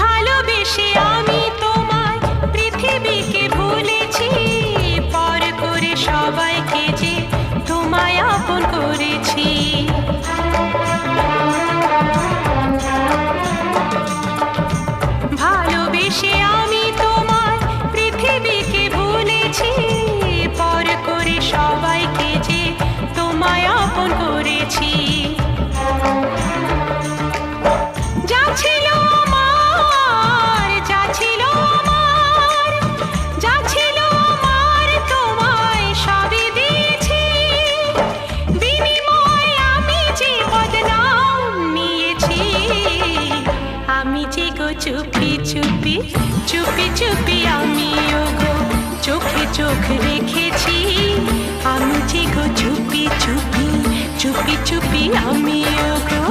ভালোবেসে আমি তোমায় পৃথিবীকে ভুলেছি, পর করে সবাইকে যে তোমায় আপন করেছি। ভালোবেসে আমি তোমায় পৃথিবীকে ভুলেছি, পর করে সবাইকে যে তোমায় আপন করেছি। যা ছিল আমার, যা ছিল আমার, যা ছিল আমার তোমায় সবই দিয়েছি। বিনিময়ে আমি যে বদনাম নিয়েছি, আমি যে গো চুপি চুপি চুপি চুপি আমিও গো চোখে চোখ রেখেছি। আমি যে গো চুপি চুপি চুপি চুপি আমিও গো।